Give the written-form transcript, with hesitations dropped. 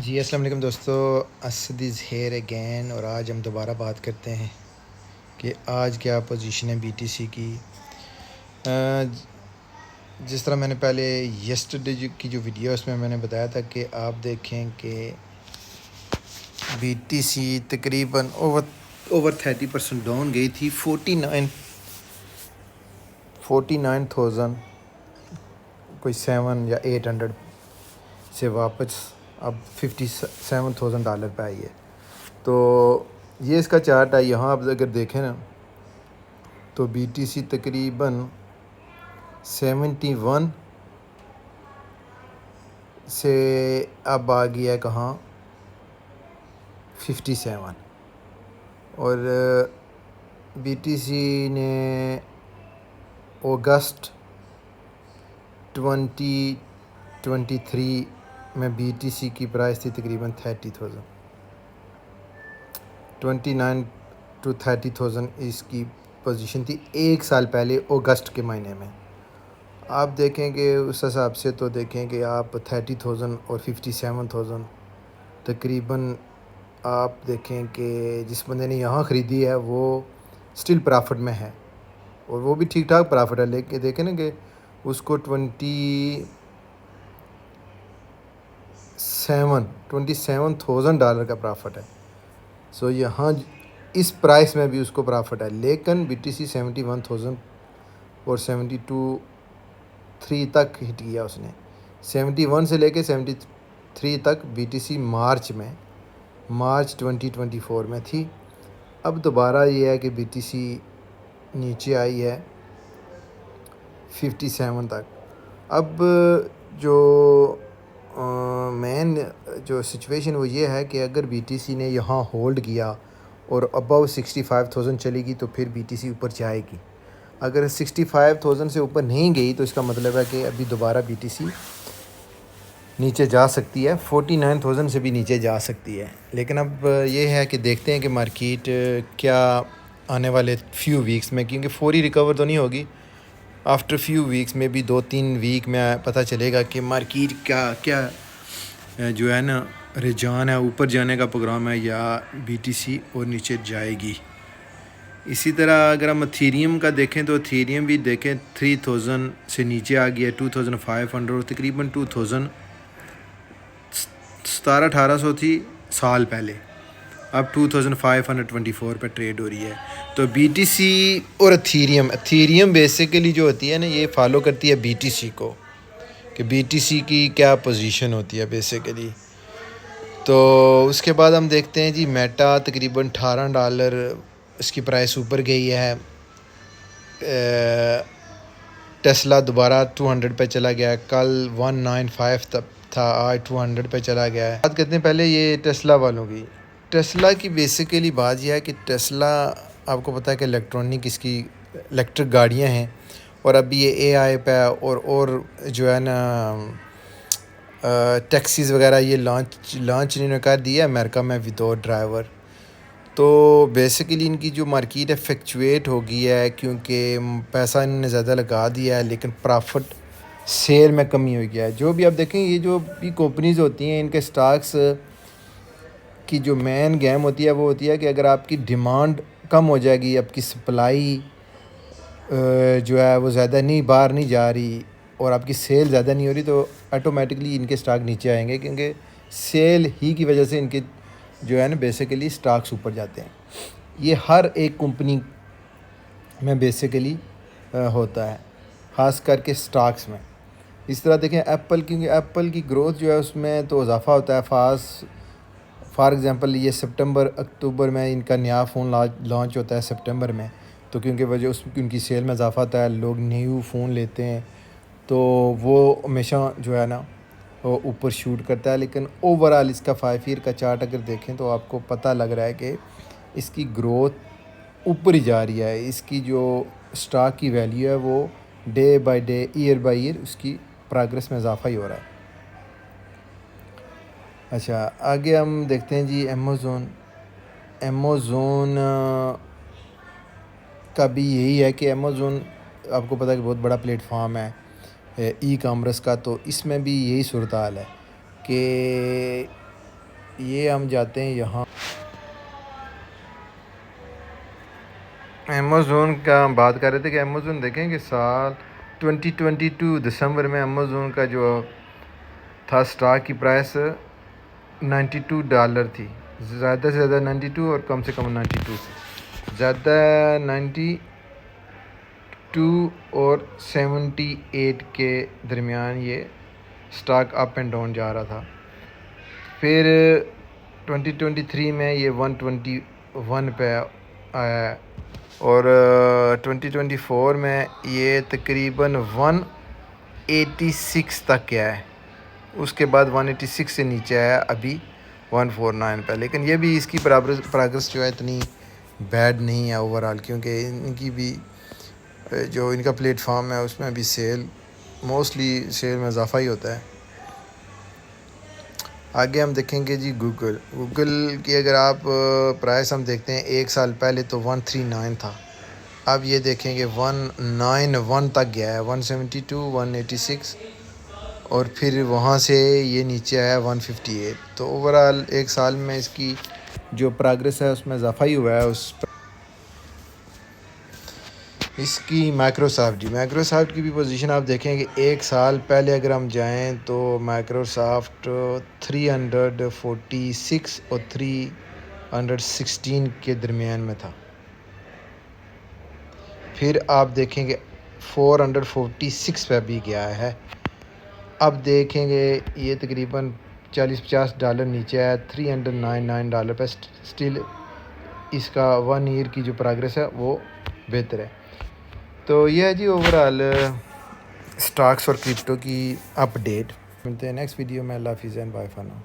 جی السلام علیکم دوستو، اسد از ہیئر اگین، اور آج ہم دوبارہ بات کرتے ہیں کہ آج کیا پوزیشن ہے بی ٹی سی کی۔ جس طرح میں نے پہلے یسٹرڈے کی جو ویڈیو اس میں نے بتایا تھا کہ آپ دیکھیں کہ بی ٹی سی تقریباً اوور 30% ڈاؤن گئی تھی 49,000 کوئی 7 یا 800 سے واپس اب $57,000 پہ آئی ہے۔ تو یہ اس کا چارٹ ہے، یہاں آپ اگر دیکھیں نا تو بی ٹی سی تقریباً 71 سے اب آ گیا ہے کہاں 57، اور بی ٹی سی نے اگست 2023 میں بی ٹی سی کی پرائس تھی تقریباً 30,000، 29 to 30,000 اس کی پوزیشن تھی ایک سال پہلے اگست کے مہینے میں۔ آپ دیکھیں کہ اس حساب سے تو دیکھیں کہ آپ 30,000 اور 57,000 تقریباً آپ دیکھیں کہ جس بندے نے یہاں خریدی ہے وہ سٹل پرافٹ میں ہے، اور وہ بھی ٹھیک ٹھاک پرافٹ ہے، لیکن دیکھیں نا کہ اس کو $27,000 کا پرافٹ ہے۔ سو یہاں اس پرائس میں بھی اس کو پرافٹ ہے، لیکن بی ٹی سی 71,000 اور 72,300 تک ہٹ کیا اس نے۔ 71 سے لے کے 73 تک بی ٹی سی مارچ 2024 میں تھی۔ اب دوبارہ یہ ہے کہ بی ٹی سی نیچے آئی ہے 57 تک۔ اب جو مین جو سچویشن وہ یہ ہے کہ اگر بی ٹی سی نے یہاں ہولڈ کیا اور ابو 65,000 چلی گئی تو پھر بی ٹی سی اوپر جائے گی۔ اگر 65,000 سے اوپر نہیں گئی تو اس کا مطلب ہے کہ ابھی دوبارہ بی ٹی سی نیچے جا سکتی ہے، 49,000 سے بھی نیچے جا سکتی ہے۔ لیکن اب یہ ہے کہ دیکھتے ہیں کہ مارکیٹ کیا آنے والے فیو ویکس میں، کیونکہ فوری ریکور تو نہیں ہوگی، آفٹر فیو ویکس میں بھی 2-3 ویک میں پتہ چلے گا کہ مارکیٹ کیا جو ہے نا رجحان ہے، اوپر جانے کا پروگرام ہے یا بی ٹی سی اور نیچے جائے گی۔ اسی طرح اگر ہم ایتھیریم کا دیکھیں تو ایتھیریم بھی دیکھیں 3,000 سے نیچے آ گیا ہے، 2,500 اور تقریباً 1700-1800 تھی سال پہلے، اب 2,524 پہ ٹریڈ ہو رہی ہے۔ تو بی ٹی سی اور ایتھیریم بیسیکلی جو ہوتی ہے نا یہ فالو کرتی ہے بی ٹی سی کو، کہ بی ٹی سی کی کیا پوزیشن ہوتی ہے بیسیکلی۔ تو اس کے بعد ہم دیکھتے ہیں جی میٹا تقریباً $18 اس کی پرائس اوپر گئی ہے۔ ٹیسلا دوبارہ 200 پہ چلا گیا ہے، کل 195 تھا، آج 200 پہ چلا گیا ہے۔ بات کرتے ہیں پہلے یہ ٹیسلا والوں کی۔ ٹیسلا کی بیسیکلی بات یہ ہے کہ ٹیسلا آپ کو پتہ ہے کہ الیکٹرک گاڑیاں ہیں، اور ابھی یہ اے آئی پہ اور جو ہے نا ٹیکسیز وغیرہ یہ لانچ انہوں نے کر دیا ہے امریکہ میں وداؤٹ ڈرائیور۔ تو بیسیکلی ان کی جو مارکیٹ ہے فلیکچویٹ ہو گئی ہے، کیونکہ پیسہ انہوں نے زیادہ لگا دیا ہے لیکن پرافٹ سیل میں کمی ہو گیا ہے۔ جو بھی آپ دیکھیں یہ جو بھی کمپنیز ہوتی ہیں ان کے سٹاکس کی جو مین گیم ہوتی ہے وہ ہوتی ہے کہ اگر آپ کی ڈیمانڈ کم ہو جائے گی، آپ کی سپلائی جو ہے وہ زیادہ باہر نہیں جا رہی اور آپ کی سیل زیادہ نہیں ہو رہی تو آٹومیٹکلی ان کے سٹاک نیچے آئیں گے، کیونکہ سیل ہی کی وجہ سے ان کے جو ہے نا بیسیکلی سٹاکس اوپر جاتے ہیں۔ یہ ہر ایک کمپنی میں بیسیکلی ہوتا ہے، خاص کر کے سٹاکس میں۔ اس طرح دیکھیں ایپل، کیونکہ ایپل کی گروتھ جو ہے اس میں تو اضافہ ہوتا ہے، فار ایگزامپل یہ سپٹمبر اکتوبر میں ان کا نیا فون لانچ ہوتا ہے سپٹمبر میں، تو کیونکہ وجہ ان کی سیل میں اضافہ ہوتا ہے، لوگ نیو فون لیتے ہیں تو وہ ہمیشہ جو ہے نا وہ اوپر شوٹ کرتا ہے۔ لیکن اوورآل اس کا 5 ایئر کا چارٹ اگر دیکھیں تو آپ کو پتہ لگ رہا ہے کہ اس کی گروتھ اوپر ہی جا رہی ہے، اس کی جو سٹاک کی ویلیو ہے وہ day by day, year by year اس کی پروگریس میں اضافہ ہی ہو رہا ہے۔ اچھا آگے ہم دیکھتے ہیں جی ایمیزون کا بھی یہی ہے کہ ایمیزون آپ کو پتہ ہے کہ بہت بڑا پلیٹ فارم ہے ای کامرس کا، تو اس میں بھی یہی صورتحال ہے کہ یہ ہم جاتے ہیں یہاں امیزون کا ہم بات کر رہے تھے کہ امیزون دیکھیں کہ سال 2022 دسمبر میں امیزون کا جو تھا اسٹاک کی پرائس $92 تھی، زیادہ سے زیادہ 92 اور کم سے کم 92 زیادہ 92 اور 78 کے درمیان یہ اسٹاک اپ اینڈ ڈاؤن جا رہا تھا. پھر 2023 میں یہ 121 پہ آیا ہے اور 2024 میں یہ تقریباً 186 تک گیا ہے. اس کے بعد 186 سے نیچے آیا ابھی 149 پہ. لیکن یہ بھی اس کی پروگرس جو ہے اتنی بیڈ نہیں ہے اوور آل، کیونکہ ان کی بھی جو ان کا پلیٹ فارم ہے اس میں بھی موسٹلی سیل میں اضافہ ہی ہوتا ہے. آگے ہم دیکھیں گے جی گوگل کی اگر آپ پرائس ہم دیکھتے ہیں 1 سال پہلے تو 139 تھا، اب یہ دیکھیں گے 191 تک گیا ہے، 172 186 اور پھر وہاں سے یہ نیچے آیا 158. تو اوور آل 1 سال میں اس کی جو پروگرس ہے اس میں اضافہ ہی ہوا ہے. اس کی مائکروسافٹ کی بھی پوزیشن آپ دیکھیں کہ 1 سال پہلے اگر ہم جائیں تو مائکروسافٹ 346 اور 316 کے درمیان میں تھا. پھر آپ دیکھیں گے 446 پہ بھی گیا ہے. اب دیکھیں گے یہ تقریباً $40-50 نیچے ہے، $399 پہ. سٹل اس کا 1 ایئر کی جو پروگرس ہے وہ بہتر ہے. تو یہ ہے جی اوور آل اسٹاکس اور کرپٹو کی اپ ڈیٹ. ملتے ہیں نیکسٹ ویڈیو میں. اللہ حافظ اینڈ بائے فار ناؤ.